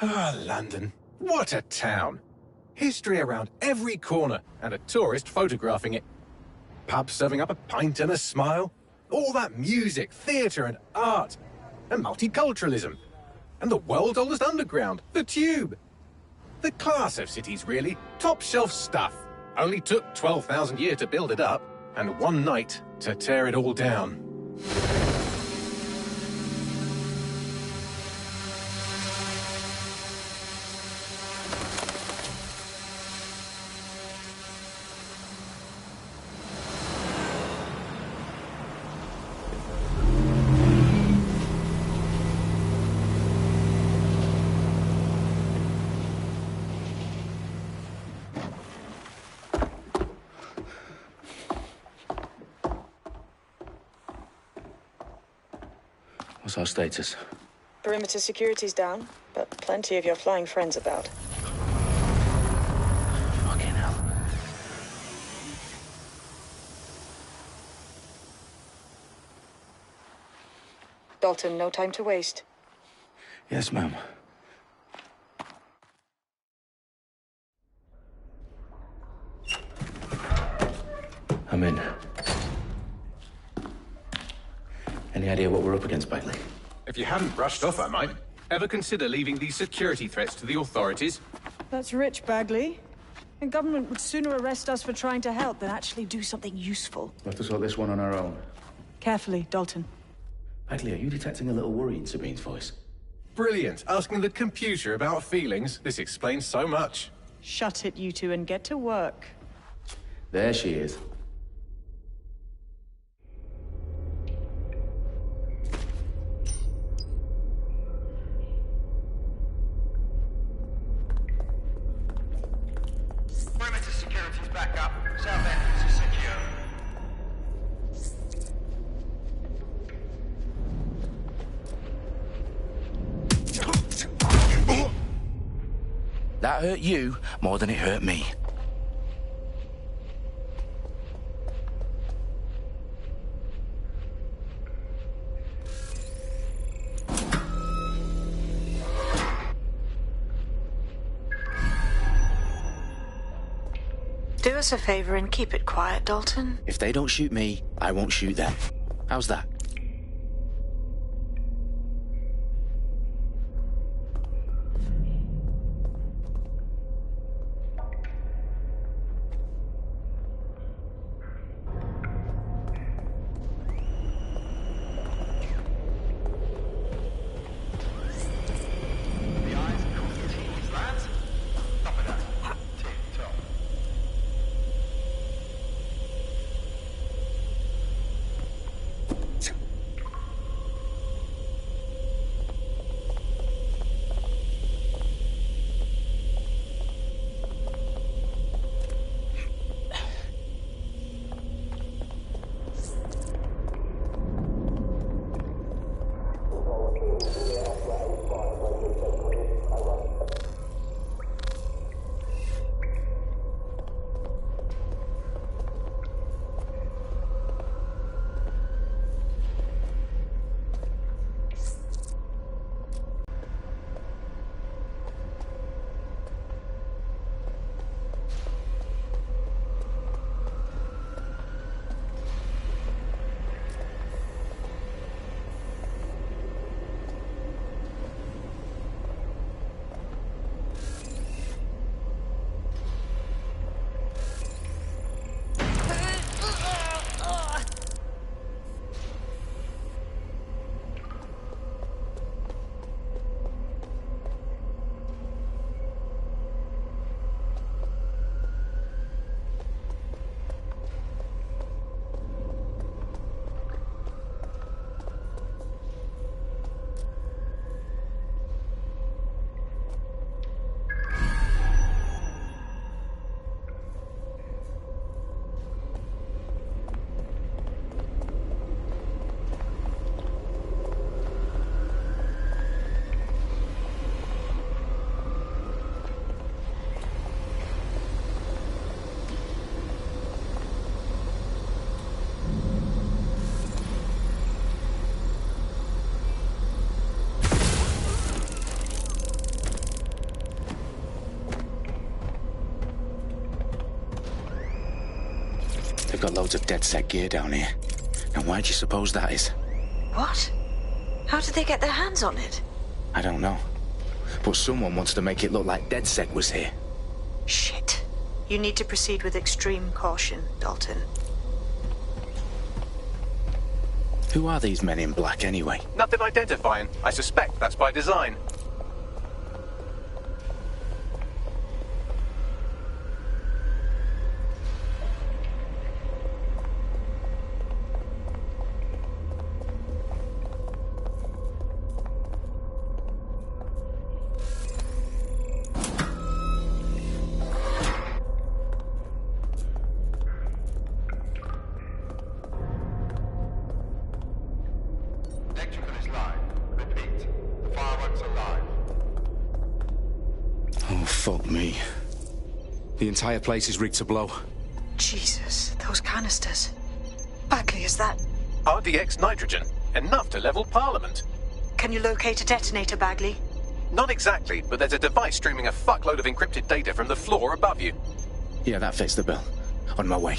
Ah, London. What a town. History around every corner, and a tourist photographing it. Pubs serving up a pint and a smile. All that music, theatre and art. And multiculturalism. And the world's oldest underground, the Tube. The class of cities, really. Top shelf stuff. Only took 12,000 years to build it up, and one night to tear it all down. What's our status? Perimeter security's down, but plenty of your flying friends about. Fucking hell. Dalton, no time to waste. Yes, ma'am. I'm in. Any idea what we're up against, Bagley? If you hadn't brushed off, I might. Ever consider leaving these security threats to the authorities? That's rich, Bagley. The government would sooner arrest us for trying to help than actually do something useful. We'll have to sort this one on our own. Carefully, Dalton. Bagley, are you detecting a little worry in Sabine's voice? Brilliant. Asking the computer about feelings. This explains so much. Shut it, you two, and get to work. There she is. Perimeter security's back up. South entrance is secure. That hurt you more than it hurt me. Do us a favor and keep it quiet, Dalton. If they don't shoot me, I won't shoot them. How's that? The eyes across the team's lads. Top of that. Tip-top. They've got loads of DedSec gear down here. Now why do you suppose that is? What? How did they get their hands on it? I don't know. But someone wants to make it look like DedSec was here. Shit. You need to proceed with extreme caution, Dalton. Who are these men in black anyway? Nothing identifying. I suspect that's by design. Electrical is live. Repeat. The fireworks are live. Oh, fuck me. The entire place is rigged to blow. Jesus, those canisters. Bagley, is that... RDX nitrogen. Enough to level Parliament. Can you locate a detonator, Bagley? Not exactly, but there's a device streaming a fuckload of encrypted data from the floor above you. Yeah, that fits the bill. On my way.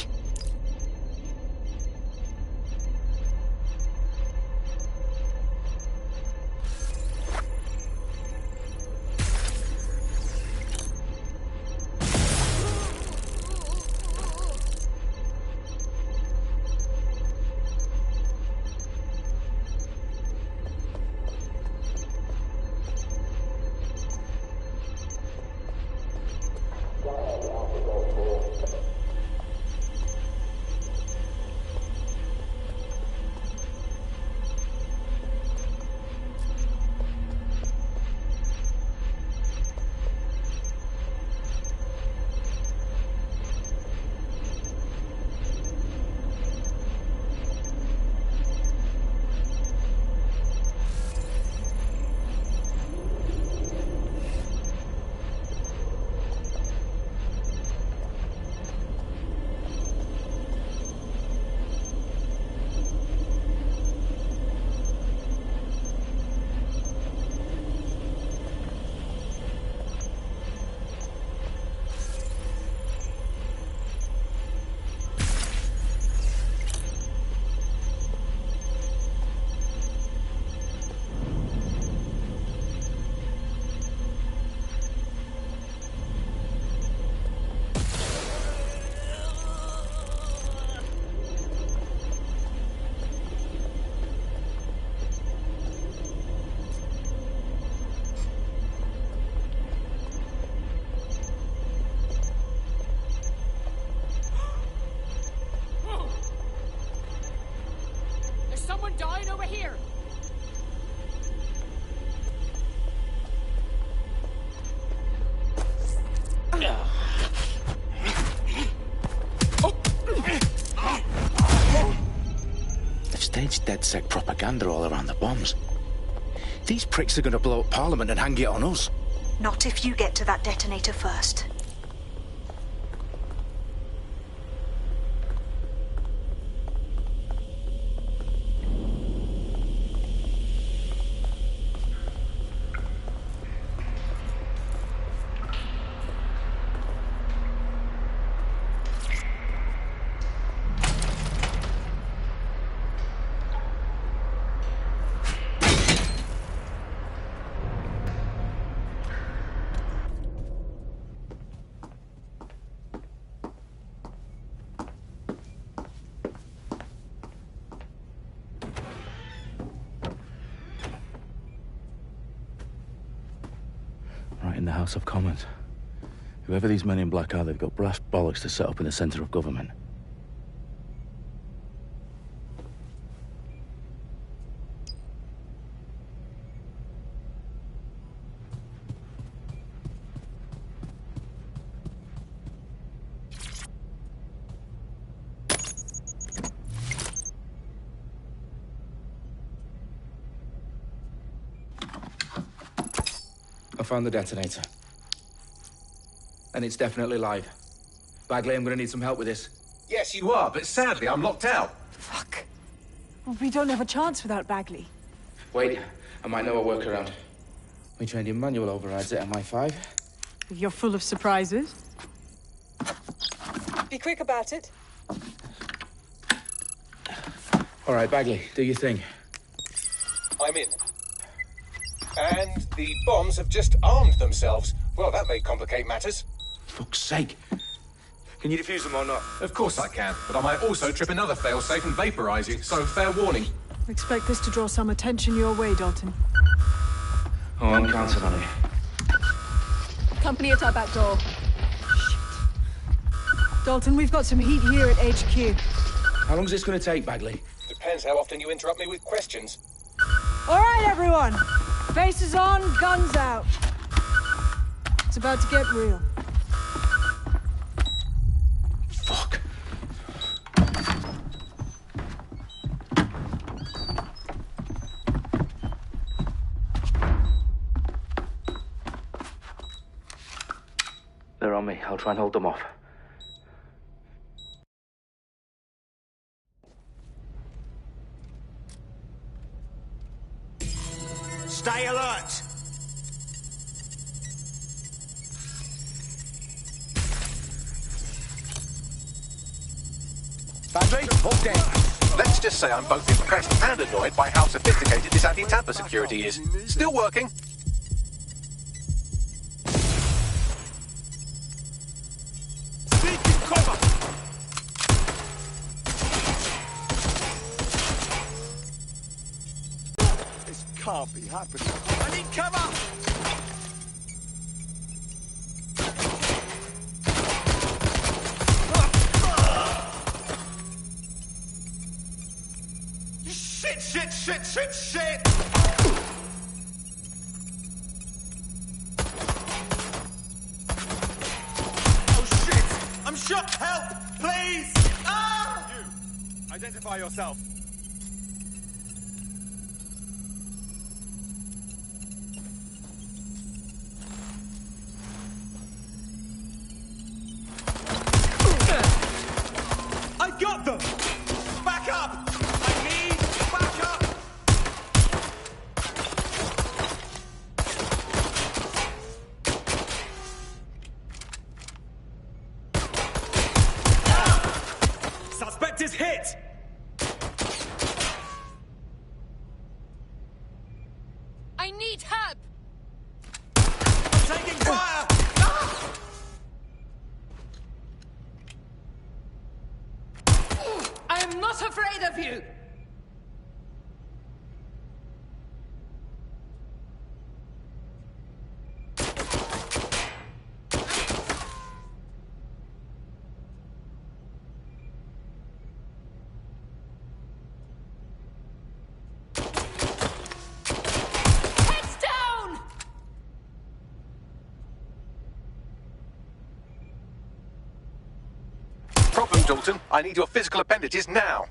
Someone dying over here! They've staged DedSec propaganda all around the bombs. These pricks are going to blow up Parliament and hang it on us. Not if you get to that detonator first. Right in the House of Commons. Whoever these men in black are, they've got brass bollocks to set up in the centre of government. I found the detonator. And it's definitely live. Bagley, I'm gonna need some help with this. Yes, you are, but sadly I'm locked out. Fuck. Well, we don't have a chance without Bagley. Wait, I might know a workaround. We trained in manual overrides at MI5. You're full of surprises. Be quick about it. All right, Bagley, do your thing. I'm in. And the bombs have just armed themselves. Well, that may complicate matters. Fuck's sake. Can you defuse them or not? Of course I can, but I might also trip another failsafe and vaporize you, so fair warning. Expect this to draw some attention your way, Dalton. Oh, I'm counting on it. Company at our back door. Dalton, we've got some heat here at HQ. How long is this going to take, Bagley? Depends how often you interrupt me with questions. All right, everyone. Faces on, guns out. It's about to get real. Fuck. They're on me. I'll try and hold them off. Stay alert! Bagley, hold down. Let's just say I'm both impressed and annoyed by how sophisticated this anti-tamper security is. Still working. Can't be happening. I need cover! Shit! Oh shit! I'm shot! Help! Please! Ah! You! Identify yourself. Got them! Back up! I need backup! Suspect is hit! I need help! I'm taking fire! I am not afraid of you! Heads down! Problem, Dalton. I need your physical appendages now.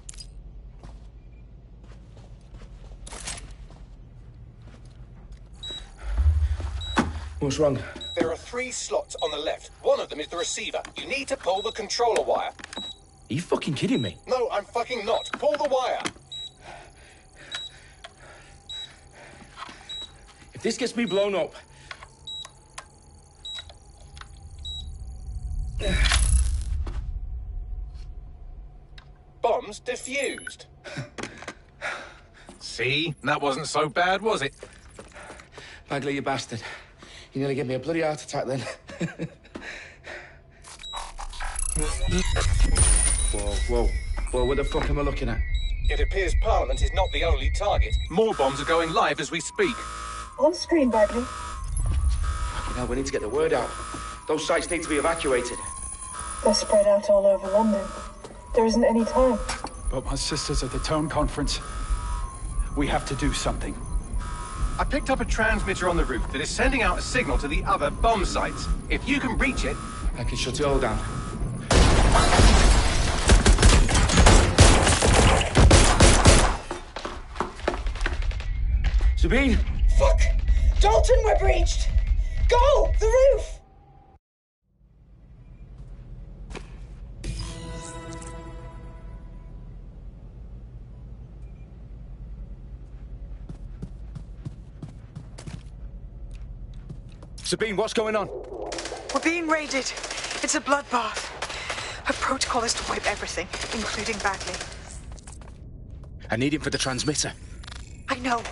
What's wrong? There are 3 slots on the left. One of them is the receiver. You need to pull the controller wire. Are you fucking kidding me? No, I'm fucking not. Pull the wire. If this gets me blown up... Bombs defused. See? That wasn't so bad, was it? Bagley, you bastard. You nearly gave me a bloody heart attack then. Whoa, what the fuck am I looking at? It appears Parliament is not the only target. More bombs are going live as we speak. On screen, Bagley. Now we need to get the word out. Those sites need to be evacuated. They're spread out all over London. There isn't any time. But my sister's at the town conference. We have to do something. I picked up a transmitter on the roof that is sending out a signal to the other bomb sites. If you can reach it... I can shut it all down. Sabine! Fuck! Dalton, we're breached! Go! The roof! Sabine, what's going on? We're being raided. It's a bloodbath. Her protocol is to wipe everything, including Bagley. I need him for the transmitter. I know,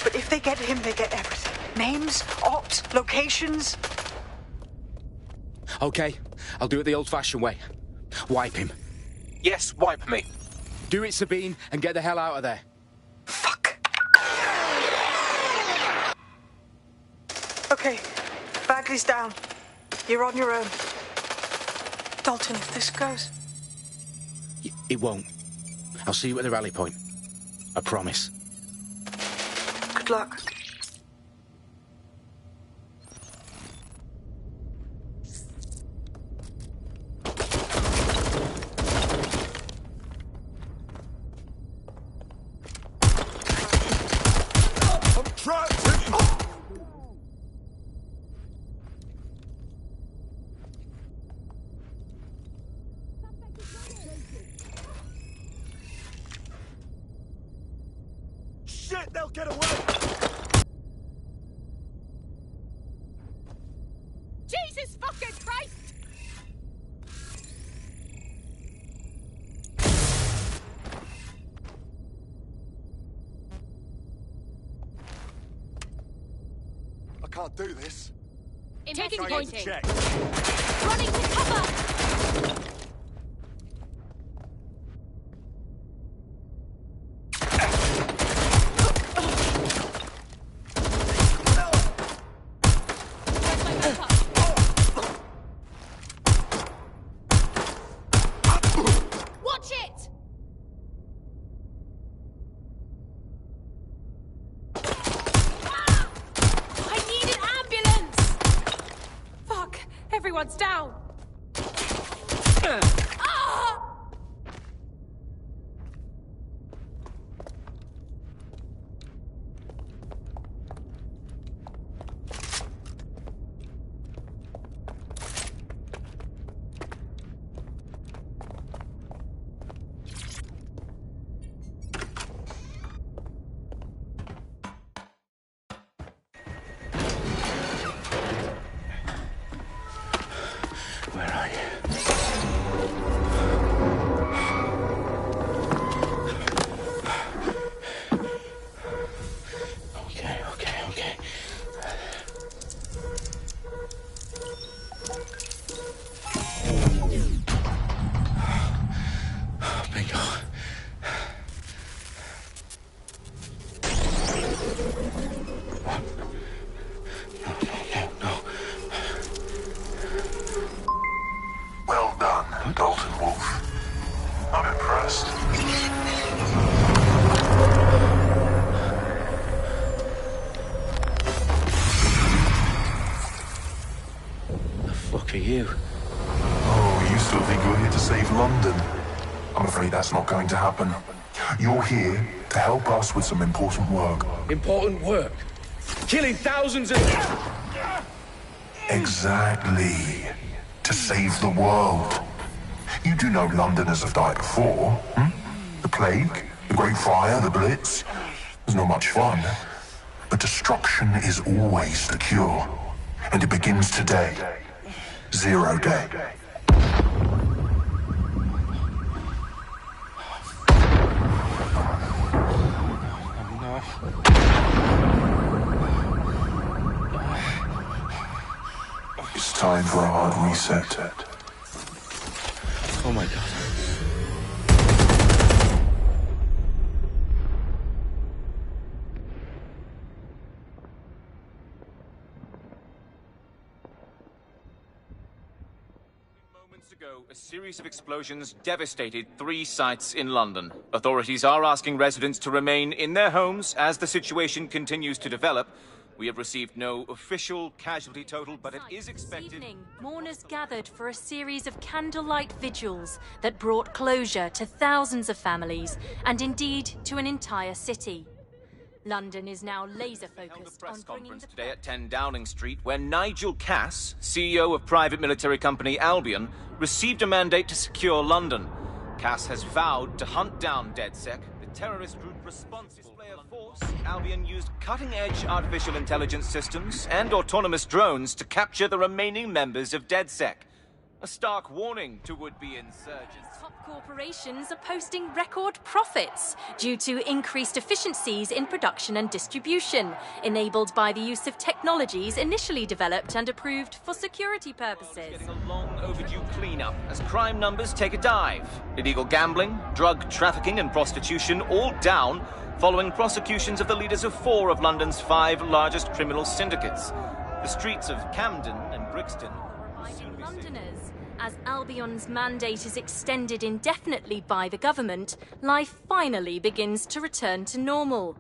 but if they get him, they get everything. Names, ops, locations. Okay, I'll do it the old-fashioned way. Wipe him. Yes, wipe me. Do it, Sabine, and get the hell out of there. Fuck. Okay, Bagley's down. You're on your own. Dalton, if this goes... It won't. I'll see you at the rally point. I promise. Good luck. Shit, they'll get away! Jesus fucking Christ! I can't do this. Taking Going point. to check. Running to cover! Watch it! I need an ambulance! Fuck, everyone's down. Ah! Where are you? Okay. Bingo. No. Well done, Dalton Wolf. I'm impressed. The fuck are you? Oh, you still think you're here to save London? I'm afraid that's not going to happen. You're here to help us with some important work. Important work. Killing thousands of... Exactly. To save the world. You do know Londoners have died before, hmm? The plague, the Great Fire, the Blitz. It's not much fun. But destruction is always the cure. And it begins today. 0 day. It's time for a hard reset. Oh my god. Moments ago, a series of explosions devastated 3 sites in London. Authorities are asking residents to remain in their homes as the situation continues to develop. We have received no official casualty total, but it is expected... This evening, mourners gathered for a series of candlelight vigils that brought closure to thousands of families, and indeed to an entire city. London is now laser-focused held a press on bringing conference the... today at 10 Downing Street, where Nigel Cass, CEO of private military company Albion, received a mandate to secure London. Cass has vowed to hunt down DedSec, the terrorist group responsible for display of force. Albion used cutting-edge artificial intelligence systems and autonomous drones to capture the remaining members of DedSec. A stark warning to would-be insurgents. Top corporations are posting record profits due to increased efficiencies in production and distribution, enabled by the use of technologies initially developed and approved for security purposes. Getting a long overdue cleanup as crime numbers take a dive. Illegal gambling, drug trafficking and prostitution all down following prosecutions of the leaders of 4 of London's 5 largest criminal syndicates. The streets of Camden and Brixton Londoners. As Albion's mandate is extended indefinitely by the government, life finally begins to return to normal.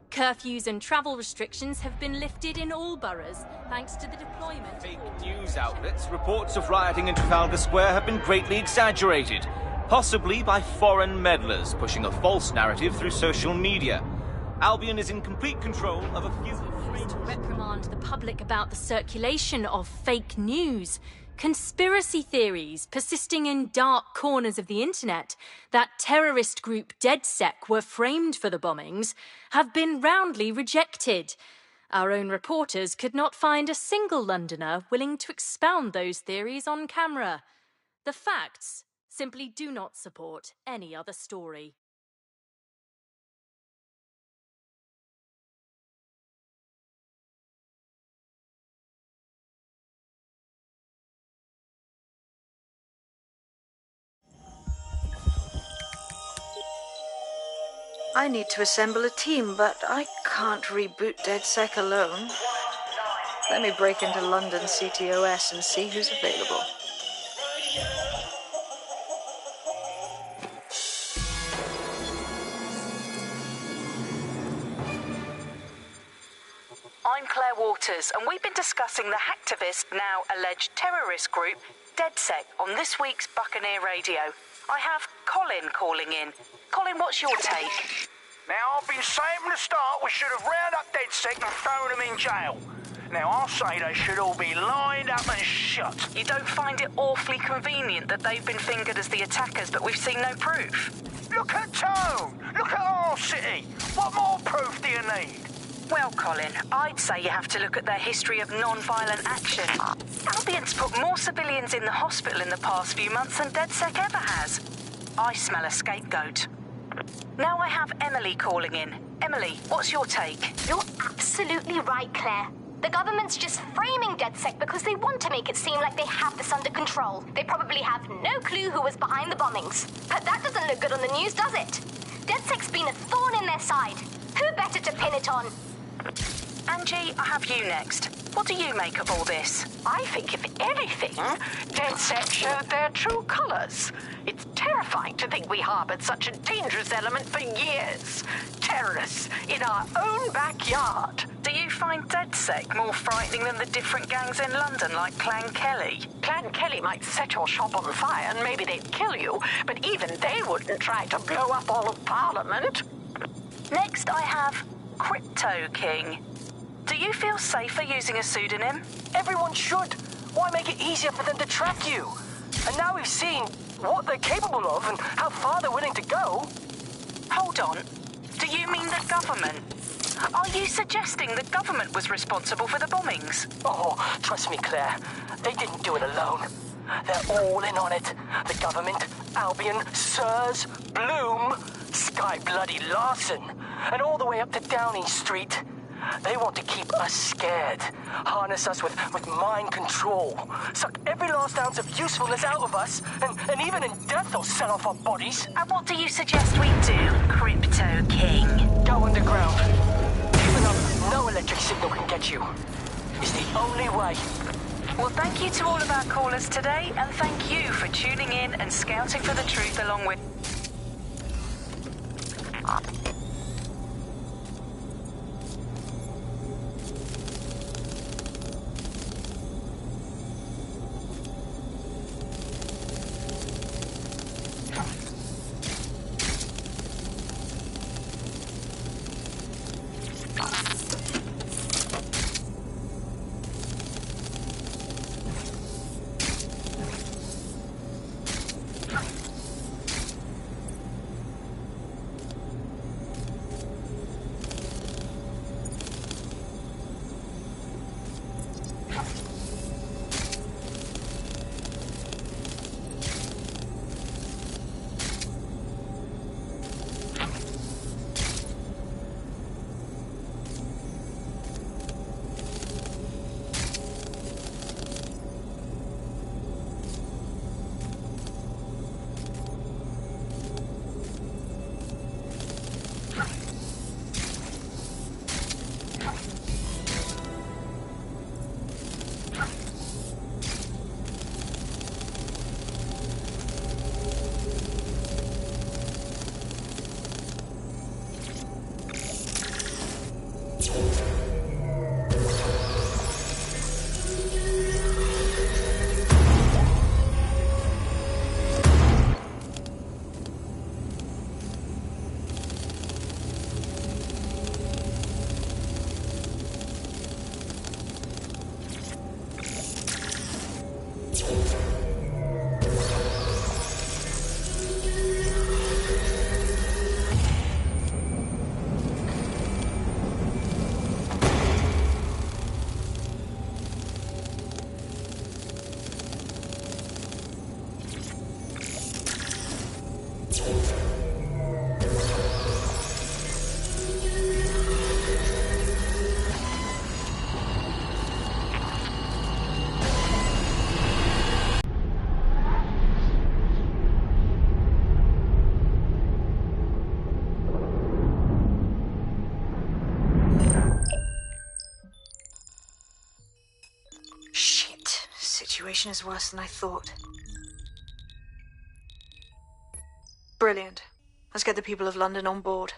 Curfews and travel restrictions have been lifted in all boroughs, thanks to the deployment... Fake news outlets, reports of rioting in Trafalgar Square have been greatly exaggerated, possibly by foreign meddlers pushing a false narrative through social media. Albion is in complete control of a few... To reprimand the public about the circulation of fake news. Conspiracy theories persisting in dark corners of the internet that terrorist group DedSec were framed for the bombings have been roundly rejected. Our own reporters could not find a single Londoner willing to expound those theories on camera. The facts simply do not support any other story. I need to assemble a team, but I can't reboot DedSec alone. Let me break into London CTOS and see who's available. I'm Claire Waters, and we've been discussing the hacktivist, now alleged terrorist group, DedSec, on this week's Buccaneer Radio. I have Colin calling in. Colin, what's your take? Now, I've been saying from the start we should have rounded up DedSec and thrown them in jail. Now, I'll say they should all be lined up and shot. You don't find it awfully convenient that they've been fingered as the attackers, but we've seen no proof? Look at Tone! Look at our city! What more proof do you need? Well, Colin, I'd say you have to look at their history of non-violent action. Albion's put more civilians in the hospital in the past few months than DedSec ever has. I smell a scapegoat. Now I have Emily calling in. Emily, what's your take? You're absolutely right, Claire. The government's just framing DedSec because they want to make it seem like they have this under control. They probably have no clue who was behind the bombings. But that doesn't look good on the news, does it? DedSec's been a thorn in their side. Who better to pin it on? Angie, I have you next. What do you make of all this? I think, if anything, DedSec showed their true colours. It's terrifying to think we harboured such a dangerous element for years. Terrorists in our own backyard. Do you find DedSec more frightening than the different gangs in London, like Clan Kelly? Clan Kelly might set your shop on fire and maybe they'd kill you, but even they wouldn't try to blow up all of Parliament. Next, I have Crypto King. Do you feel safer using a pseudonym? Everyone should. Why make it easier for them to track you? And now we've seen what they're capable of and how far they're willing to go. Hold on. Do you mean the government? Are you suggesting the government was responsible for the bombings? Oh, trust me, Claire. They didn't do it alone. They're all in on it. The government, Albion, Sirs, Bloom, Sky Bloody Larson, and all the way up to Downing Street. They want to keep us scared, harness us with mind control, suck every last ounce of usefulness out of us, and even in death they'll sell off our bodies. And what do you suggest we do, Crypto King? Go underground. Even though no electric signal can get you. It's the only way. Well, thank you to all of our callers today, and thank you for tuning in and scouting for the truth along with... Situation is worse than I thought. Brilliant. Let's get the people of London on board.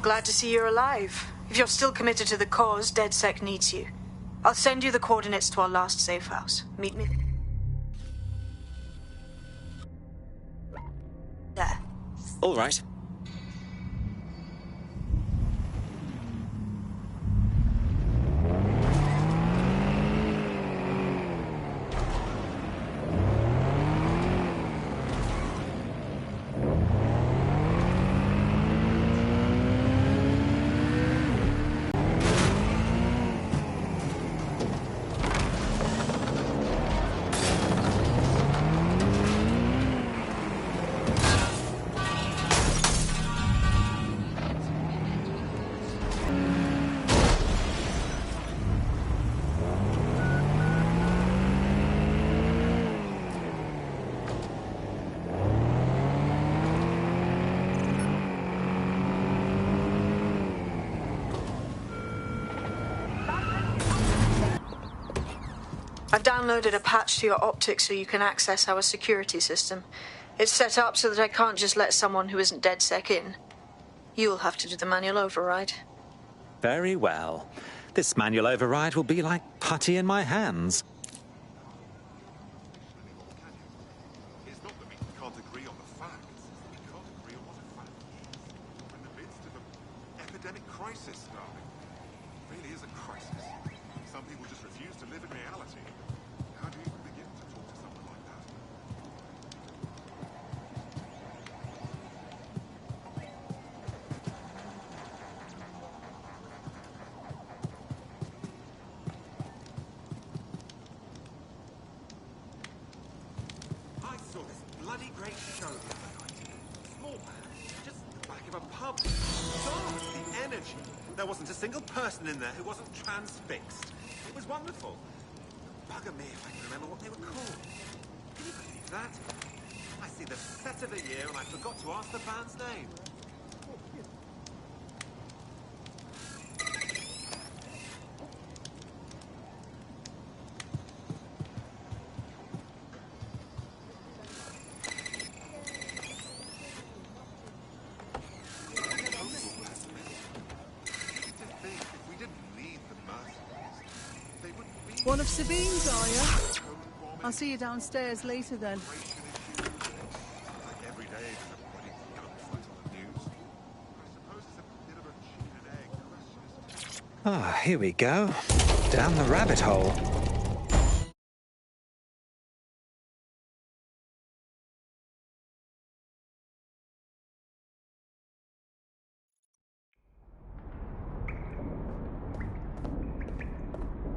Glad to see you're alive. If you're still committed to the cause, DedSec needs you. I'll send you the coordinates to our last safe house. Meet me there. All right. I've downloaded a patch to your optics so you can access our security system. It's set up so that I can't just let someone who isn't DedSec in. You'll have to do the manual override. Very well. This manual override will be like putty in my hands. It's not that we can't agree on the facts, we can't agree on what a fact is. We're in the midst of an epidemic crisis, darling. It really is a crisis. Some people just refuse to live in reality. How do you even begin to talk to someone like that? I saw this bloody great show the other night. Small man, just the back of a pub. Dark, the energy. There wasn't a single person in there who wasn't transfixed. It was wonderful. Bugger me if I can remember what they were called. Can you believe that? I see the set of the year and I forgot to ask the band's name. One of Sabine's, are you? I'll see you downstairs later then. Every day there's a bloody gunfight on the news. I suppose it's a bit of a chicken and egg question. Ah, here we go. Down the rabbit hole.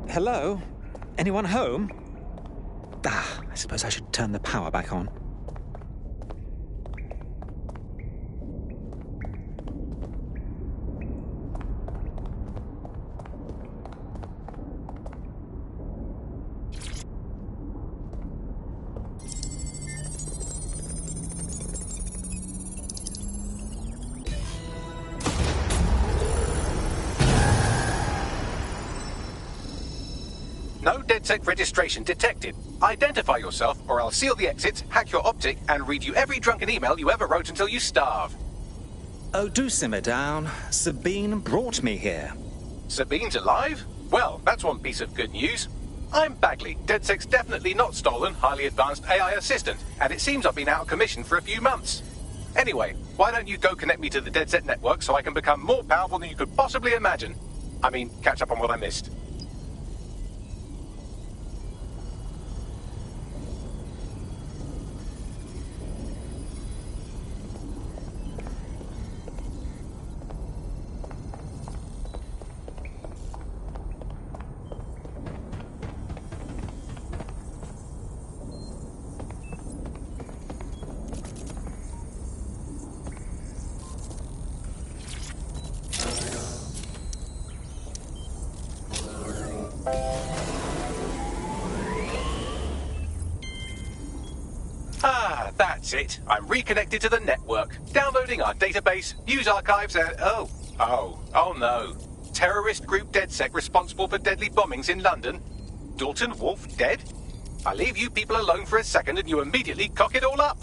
Hello? Anyone home? Ah, I suppose I should turn the power back on. No DedSec registration detected. Identify yourself, or I'll seal the exits, hack your optic, and read you every drunken email you ever wrote until you starve. Oh, do simmer down. Sabine brought me here. Sabine's alive? Well, that's one piece of good news. I'm Bagley, DedSec's definitely not stolen, highly advanced AI assistant, and it seems I've been out of commission for a few months. Anyway, why don't you go connect me to the DedSec network so I can become more powerful than you could possibly imagine? I mean, catch up on what I missed. Ah, that's it. I'm reconnected to the network. Downloading our database, news archives, and... Oh no. Terrorist group DedSec responsible for deadly bombings in London? Dalton Wolfe dead? I leave you people alone for a second and you immediately cock it all up.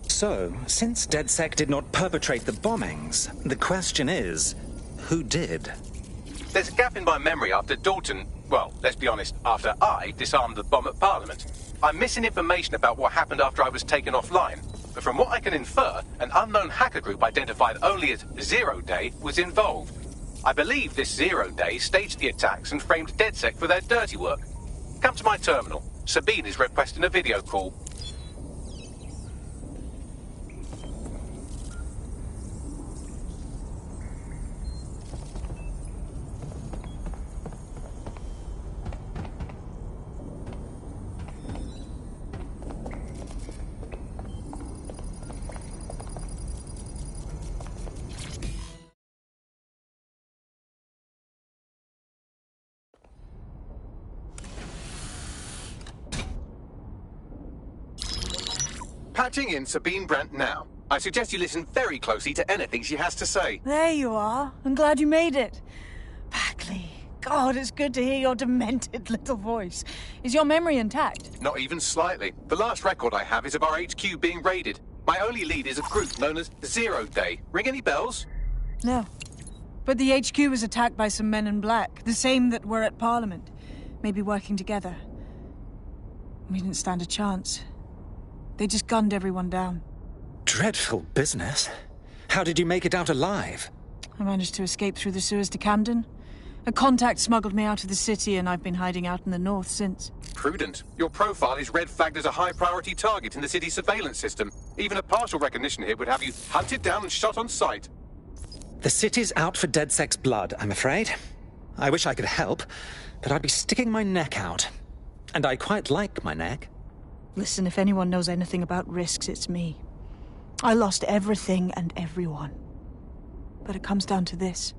So, since DedSec did not perpetrate the bombings, the question is, who did? There's a gap in my memory after Dalton... Well, let's be honest, after I disarmed the bomb at Parliament. I'm missing information about what happened after I was taken offline. But from what I can infer, an unknown hacker group identified only as Zero Day was involved. I believe this Zero Day staged the attacks and framed DedSec for their dirty work. Come to my terminal. Sabine is requesting a video call. Patching in Sabine Brandt now. I suggest you listen very closely to anything she has to say. There you are. I'm glad you made it. Bagley, God, it's good to hear your demented little voice. Is your memory intact? Not even slightly. The last record I have is of our HQ being raided. My only lead is a group known as 0 Day. Ring any bells? No. But the HQ was attacked by some men in black, the same that were at Parliament. Maybe working together. We didn't stand a chance. They just gunned everyone down. Dreadful business. How did you make it out alive? I managed to escape through the sewers to Camden. A contact smuggled me out of the city, and I've been hiding out in the north since. Prudent. Your profile is red flagged as a high-priority target in the city's surveillance system. Even a partial recognition hit would have you hunted down and shot on sight. The city's out for DedSec's blood, I'm afraid. I wish I could help, but I'd be sticking my neck out. And I quite like my neck. Listen, if anyone knows anything about risks, it's me. I lost everything and everyone. But it comes down to this.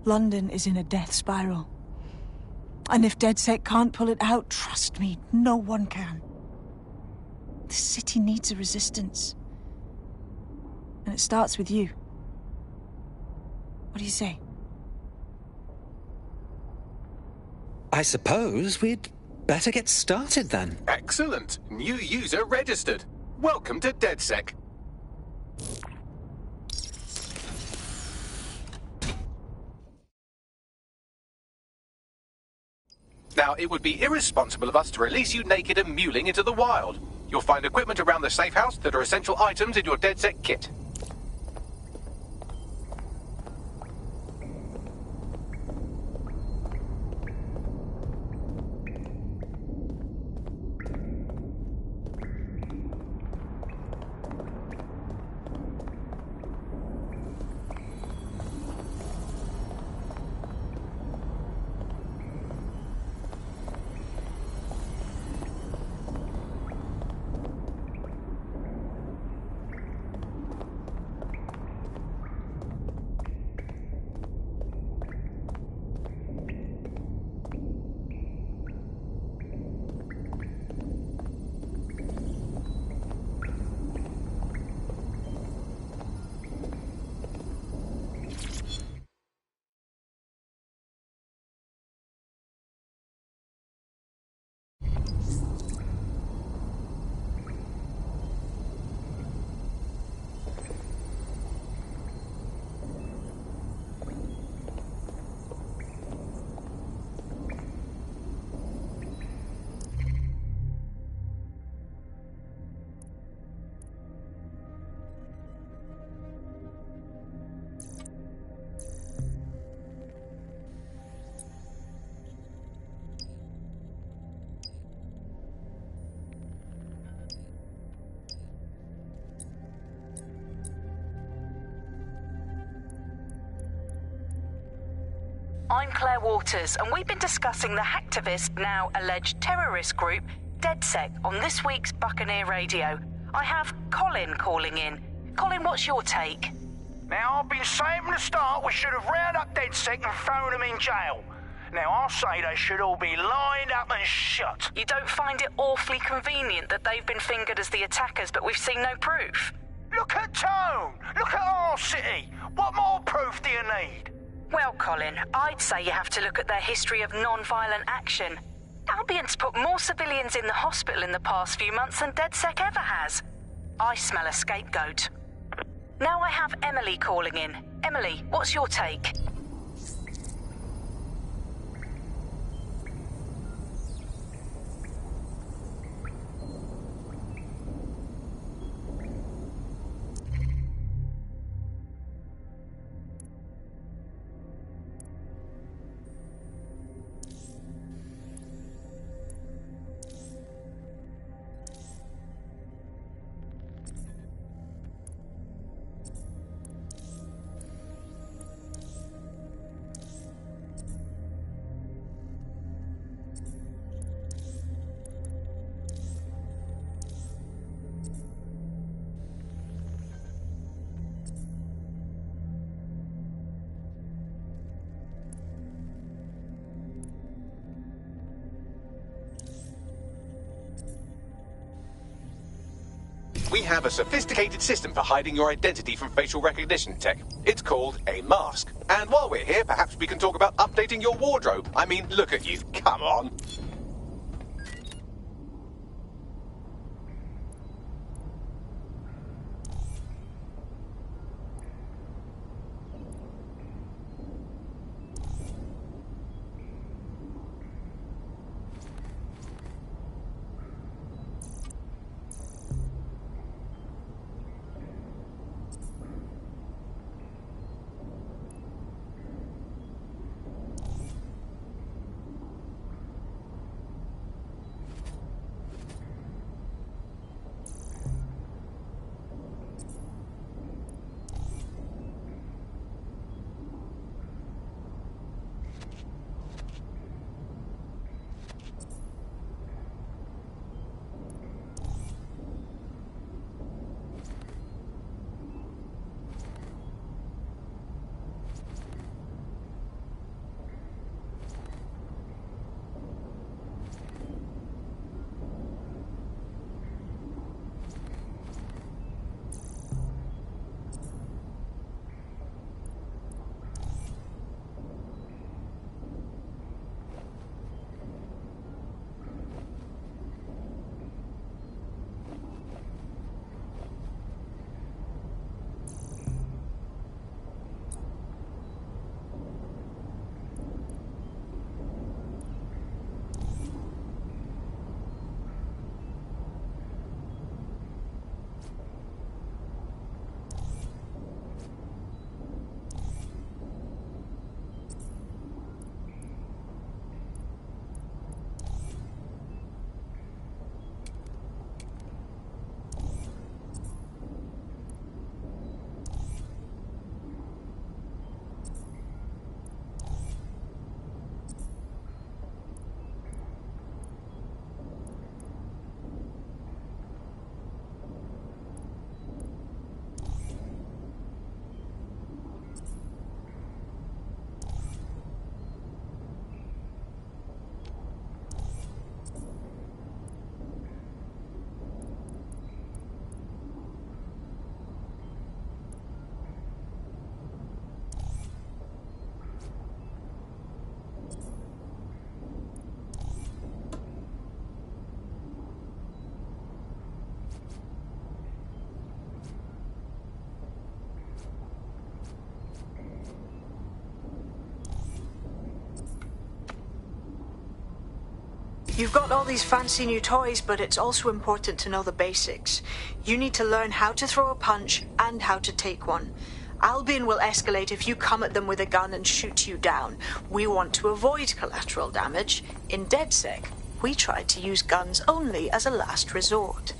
London is in a death spiral. And if DedSec can't pull it out, trust me, no one can. The city needs a resistance. And it starts with you. What do you say? I suppose we'd better get started then. Excellent. New user registered. Welcome to DedSec. Now, it would be irresponsible of us to release you naked and mewling into the wild. You'll find equipment around the safe house that are essential items in your DedSec kit. I'm Claire Waters, and we've been discussing the hacktivist, now alleged terrorist group, DedSec, on this week's Buccaneer Radio. I have Colin calling in. Colin, what's your take? Now, I've been saying from the start we should have rounded up DedSec and thrown them in jail. Now, I'll say they should all be lined up and shot. You don't find it awfully convenient that they've been fingered as the attackers, but we've seen no proof? Look at Tone! Look at our city! What more proof do you need? Well, Colin, I'd say you have to look at their history of non-violent action. Albion's put more civilians in the hospital in the past few months than DedSec ever has. I smell a scapegoat. Now I have Emily calling in. Emily, what's your take? we have a sophisticated system for hiding your identity from facial recognition tech. It's called a mask. And while we're here, perhaps we can talk about updating your wardrobe. I mean, look at you. Come on. You've got all these fancy new toys, but it's also important to know the basics. You need to learn how to throw a punch and how to take one. Albion will escalate if you come at them with a gun and shoot you down. We want to avoid collateral damage. In DedSec, we try to use guns only as a last resort.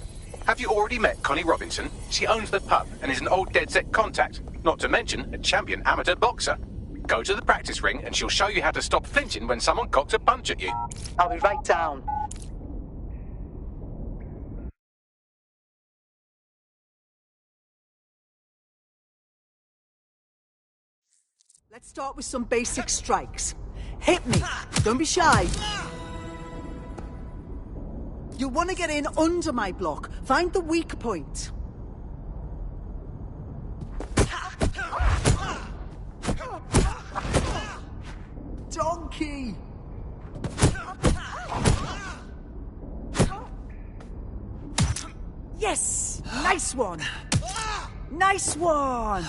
Have you already met Connie Robinson? She owns the pub and is an old DedSec contact, not to mention a champion amateur boxer. Go to the practice ring and she'll show you how to stop flinching when someone cocks a punch at you. I'll be right down. Let's start with some basic strikes. Hit me. Don't be shy. You'll want to get in under my block. Find the weak point. Donkey! Yes! Nice one! Nice one!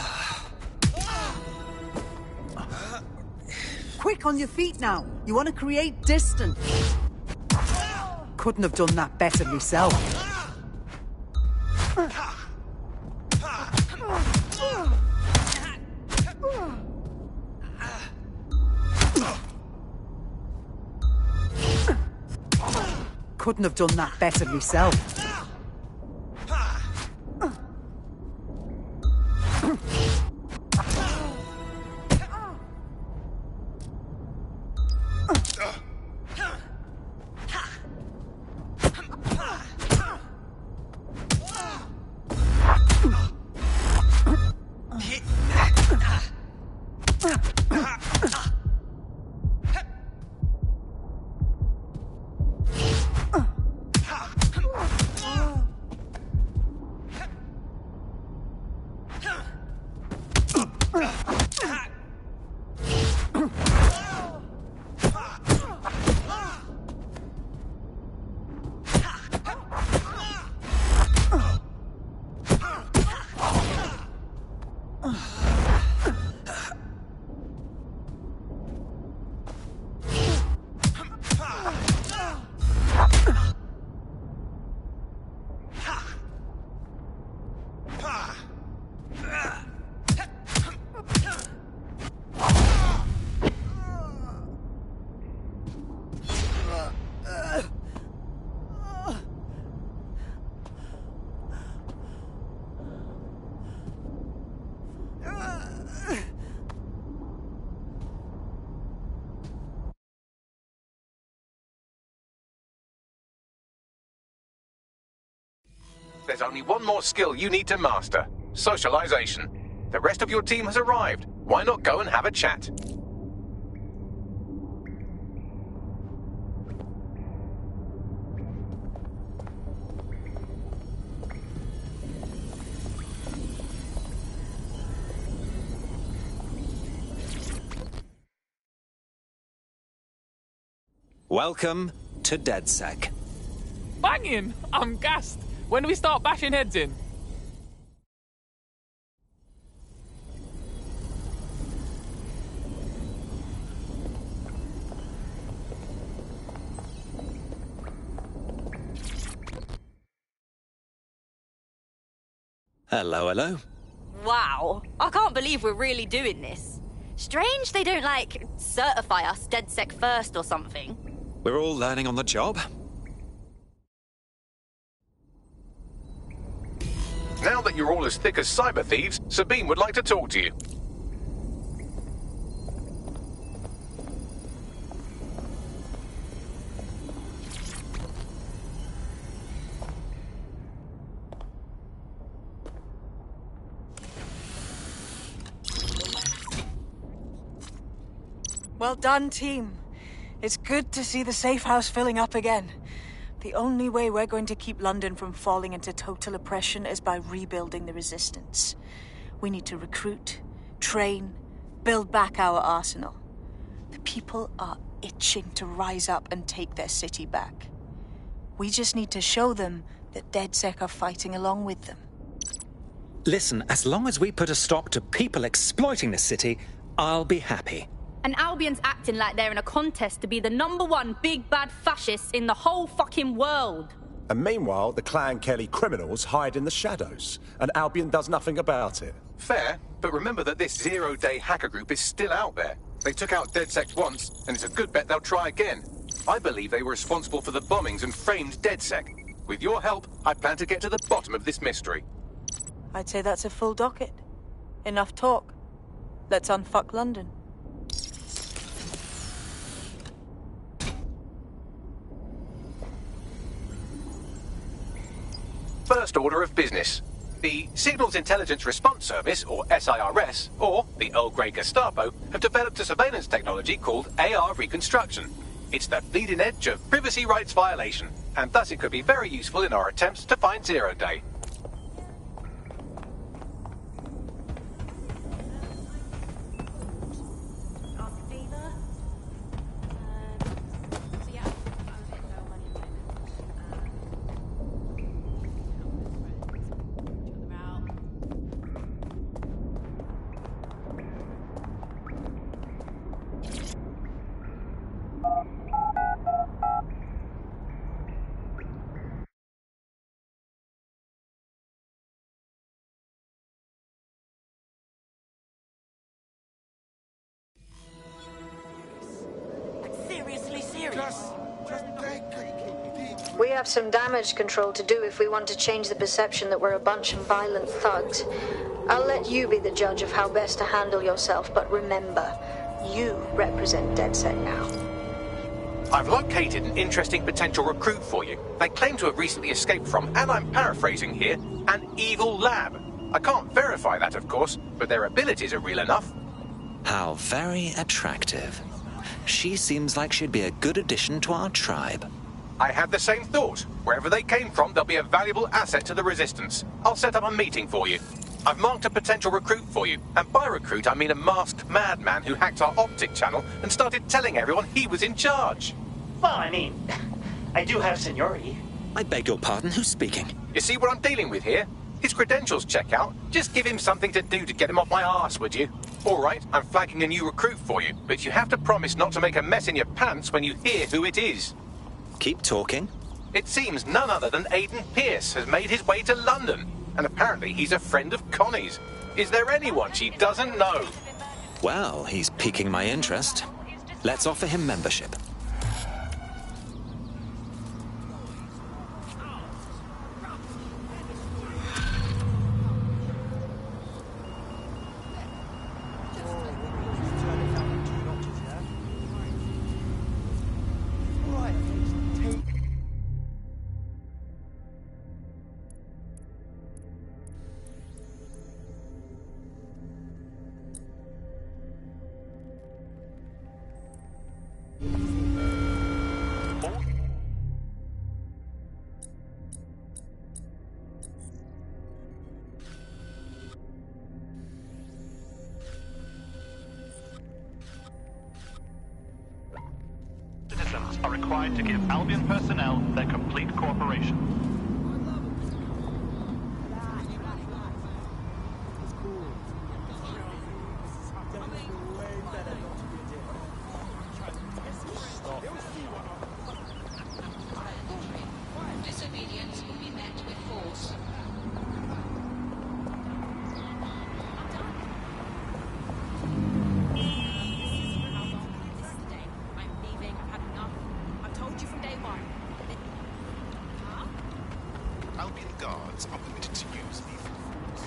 Quick on your feet now. You want to create distance. Couldn't have done that better myself. Couldn't have done that better myself. There's only one more skill you need to master. Socialization. The rest of your team has arrived. Why not go and have a chat? Welcome to DedSec. Banging! I'm gassed. When do we start bashing heads in? Hello, hello. Wow, I can't believe we're really doing this. Strange they don't, like, certify us DedSec first or something. We're all learning on the job. Now that you're all as thick as cyber thieves, Sabine would like to talk to you. Well done, team. It's good to see the safe house filling up again. The only way we're going to keep London from falling into total oppression is by rebuilding the resistance. We need to recruit, train, build back our arsenal. The people are itching to rise up and take their city back. We just need to show them that DedSec are fighting along with them. Listen, as long as we put a stop to people exploiting the city, I'll be happy. And Albion's acting like they're in a contest to be the #1 big bad fascists in the whole fucking world. And meanwhile, the Clan Kelly criminals hide in the shadows, and Albion does nothing about it. Fair, but remember that this zero-day hacker group is still out there. They took out DedSec once, and it's a good bet they'll try again. I believe they were responsible for the bombings and framed DedSec. With your help, I plan to get to the bottom of this mystery. I'd say that's a full docket. Enough talk. Let's unfuck London. First order of business. The Signals Intelligence Response Service, or SIRS, or the Earl Grey Gestapo, have developed a surveillance technology called AR Reconstruction. It's the bleeding edge of privacy rights violation, and thus it could be very useful in our attempts to find Zero Day. We have some damage control to do if we want to change the perception that we're a bunch of violent thugs. I'll let you be the judge of how best to handle yourself, but remember, you represent DedSec now. I've located an interesting potential recruit for you. They claim to have recently escaped from, and I'm paraphrasing here, an evil lab. I can't verify that, of course, but their abilities are real enough. How very attractive. She seems like she'd be a good addition to our tribe. I had the same thought. Wherever they came from, they'll be a valuable asset to the Resistance. I'll set up a meeting for you. I've marked a potential recruit for you, and by recruit I mean a masked madman who hacked our optic channel and started telling everyone he was in charge. Well, I mean, I do have seniority. I beg your pardon, who's speaking? You see what I'm dealing with here? His credentials check out. Just give him something to do to get him off my arse, would you? All right, I'm flagging a new recruit for you, but you have to promise not to make a mess in your pants when you hear who it is. Keep talking. It seems none other than Aidan Pierce has made his way to London, and apparently he's a friend of Connie's. Is there anyone she doesn't know? Well, he's piquing my interest. Let's offer him membership. are required to give Albion personnel their complete cooperation. Disobedience will be met with force. Albion guards are permitted to use lethal force.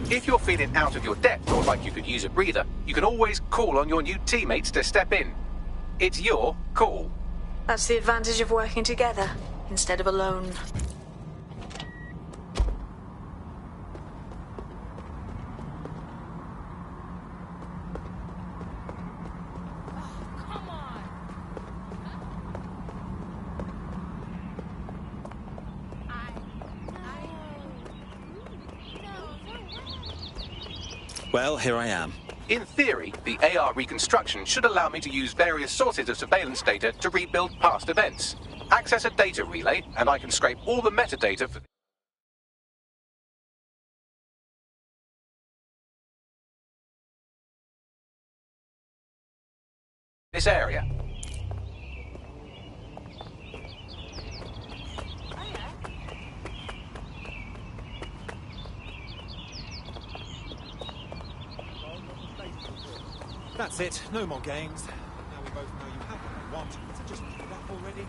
If you're feeling out of your depth or like you could use a breather, you can always call on your new teammates to step in. It's your call. That's the advantage of working together instead of alone. Well, here I am. In theory, the AR reconstruction should allow me to use various sources of surveillance data to rebuild past events. Access a data relay, and I can scrape all the metadata for this area. That's it. No more games. Now we both know you have what you want. So just pick it up already.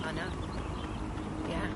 I know. Yeah.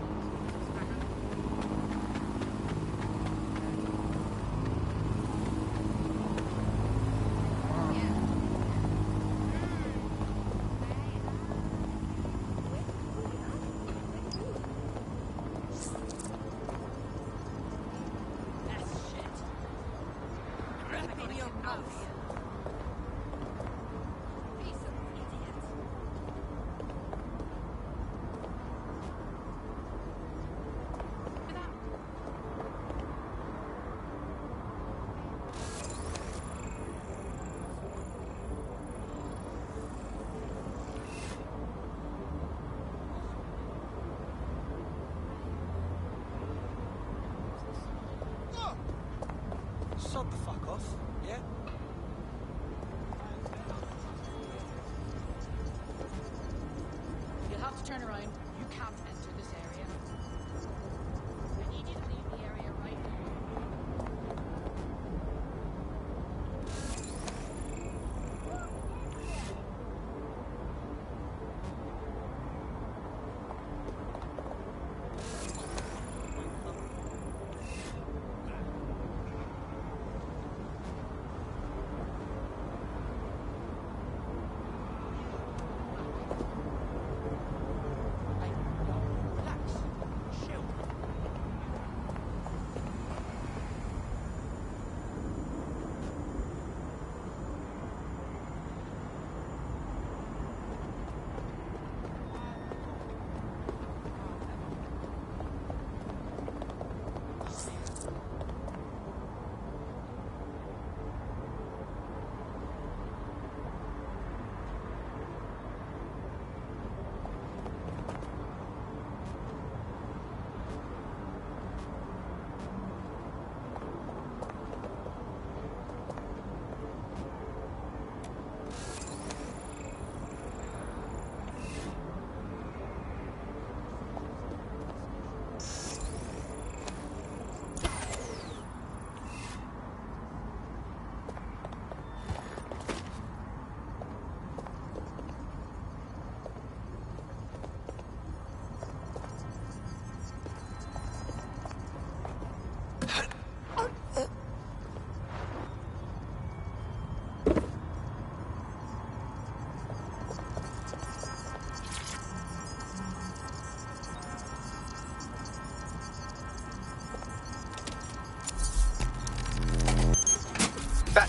Sod the fuck off, yeah? You'll have to turn around. You can't enter this area. I need you to leave the area right now.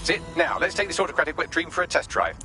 That's it. Now, let's take this autocratic wet dream for a test drive.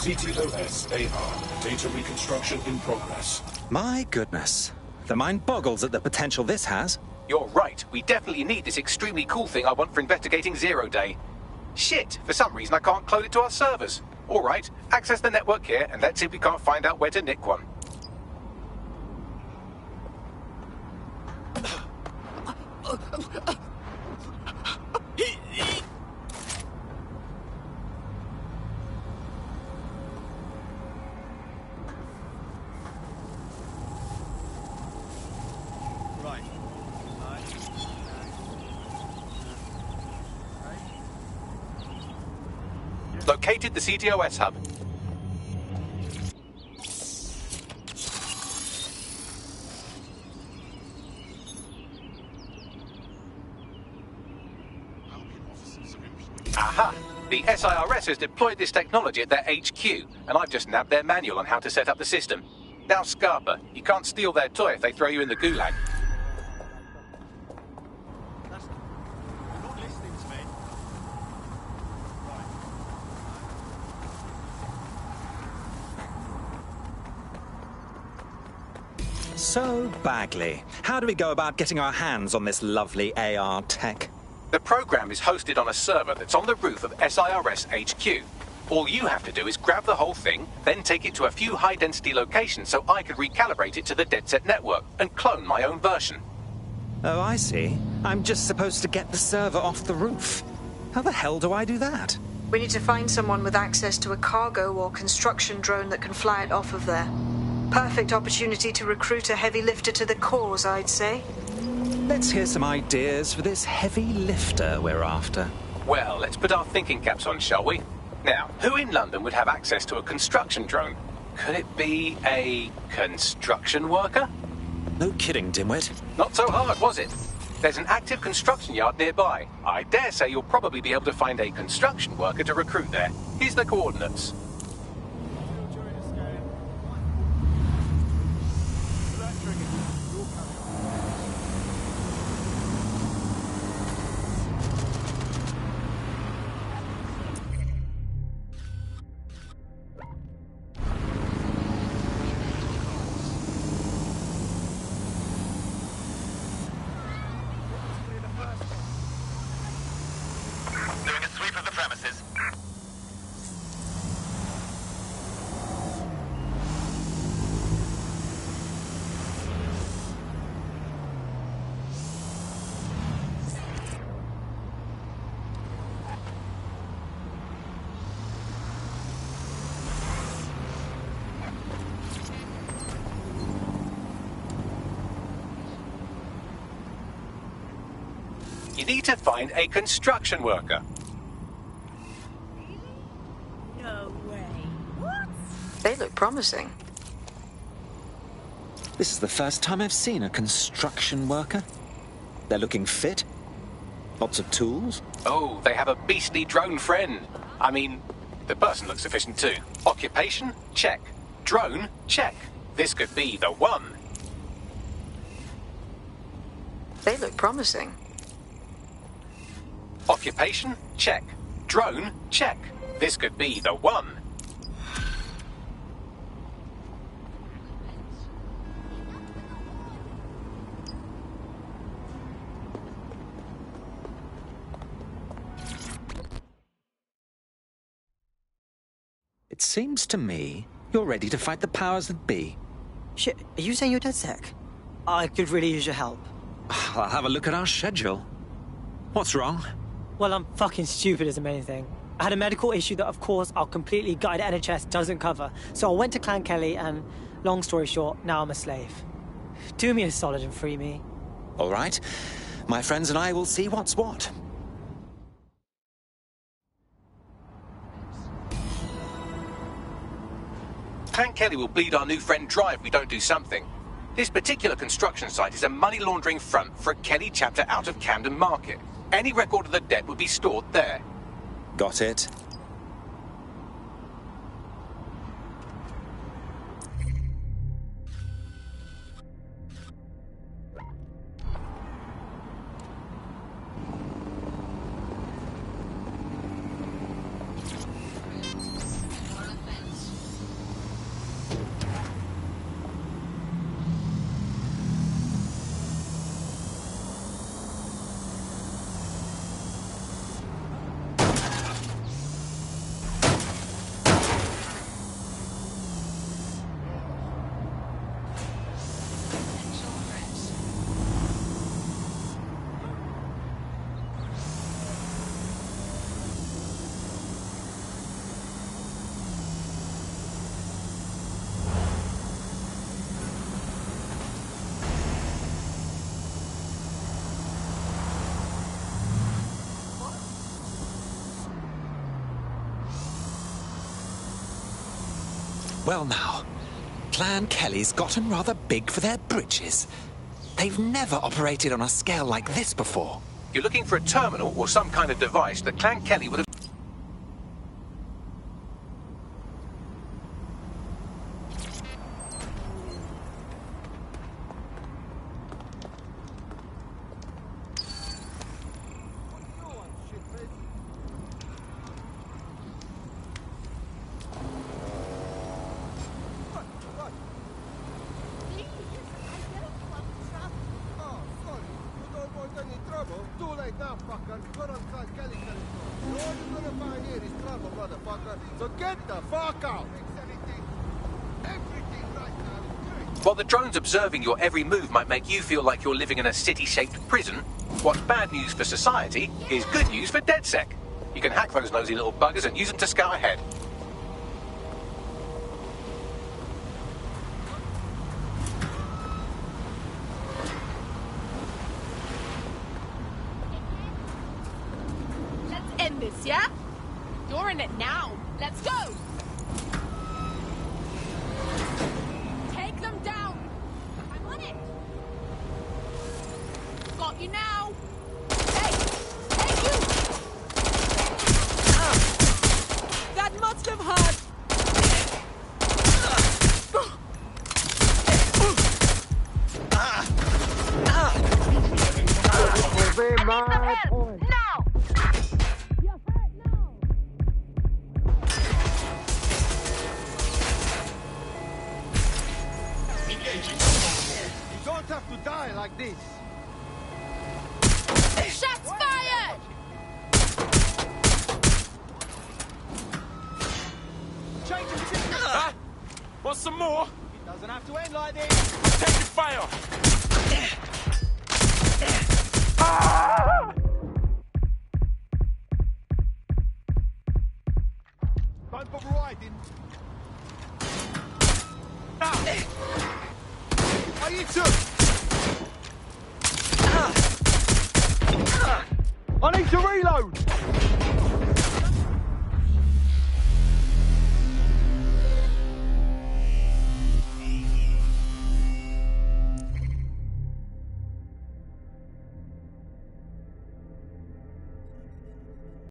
CTOS AR. Data reconstruction in progress. My goodness. The mind boggles at the potential this has. You're right. We definitely need this extremely cool thing I want for investigating Zero Day. Shit, for some reason I can't clone it to our servers. All right, access the network here and let's see if we can't find out where to nick one. Located the CTOS hub. Aha! The SIRS has deployed this technology at their HQ, and I've just nabbed their manual on how to set up the system. Now, Scarpa, you can't steal their toy if they throw you in the gulag. So, Bagley, how do we go about getting our hands on this lovely AR tech? The program is hosted on a server that's on the roof of SIRS HQ. All you have to do is grab the whole thing, then take it to a few high-density locations so I can recalibrate it to the DedSec network and clone my own version. Oh, I see. I'm just supposed to get the server off the roof. How the hell do I do that? We need to find someone with access to a cargo or construction drone that can fly it off of there. Perfect opportunity to recruit a heavy lifter to the cause, I'd say. Let's hear some ideas for this heavy lifter we're after. Well, let's put our thinking caps on, shall we? Now, who in London would have access to a construction drone? Could it be a construction worker? No kidding, dimwit. Not so hard, was it? There's an active construction yard nearby. I dare say you'll probably be able to find a construction worker to recruit there. Here's the coordinates. You need to find a construction worker. No way. What? They look promising. This is the first time I've seen a construction worker. They're looking fit. Lots of tools. Oh, they have a beastly drone friend. I mean, the person looks efficient too. Occupation? Check. Drone? Check. This could be the one. They look promising. Occupation? Check. Drone? Check. This could be the one. It seems to me you're ready to fight the powers that be. Shit, are you saying you're DedSec? I could really use your help. I'll have a look at our schedule. What's wrong? Well, I'm fucking stupid is the main thing. I had a medical issue that, of course, our completely guided NHS doesn't cover. So I went to Clan Kelly and, long story short, now I'm a slave. Do me a solid and free me. All right. My friends and I will see what's what. Clan Kelly will bleed our new friend dry if we don't do something. This particular construction site is a money laundering front for a Kelly chapter out of Camden Market. Any record of the debt would be stored there. Got it. Well now, Clan Kelly's gotten rather big for their britches. They've never operated on a scale like this before. You're looking for a terminal or some kind of device that Clan Kelly would have... While the drones observing your every move might make you feel like you're living in a city-shaped prison, what's bad news for society is good news for DedSec. You can hack those nosy little buggers and use them to scout ahead. Let's end this, yeah? You're in it now. Let's go! Take them down! I'm on it! Got you now! Hey! Hey, you! That must have hurt! You don't have to die like this. Shots fired! Change of position. Huh? Want some more? It doesn't have to end like this. Taking fire! Time for riding. I need to. I need to reload.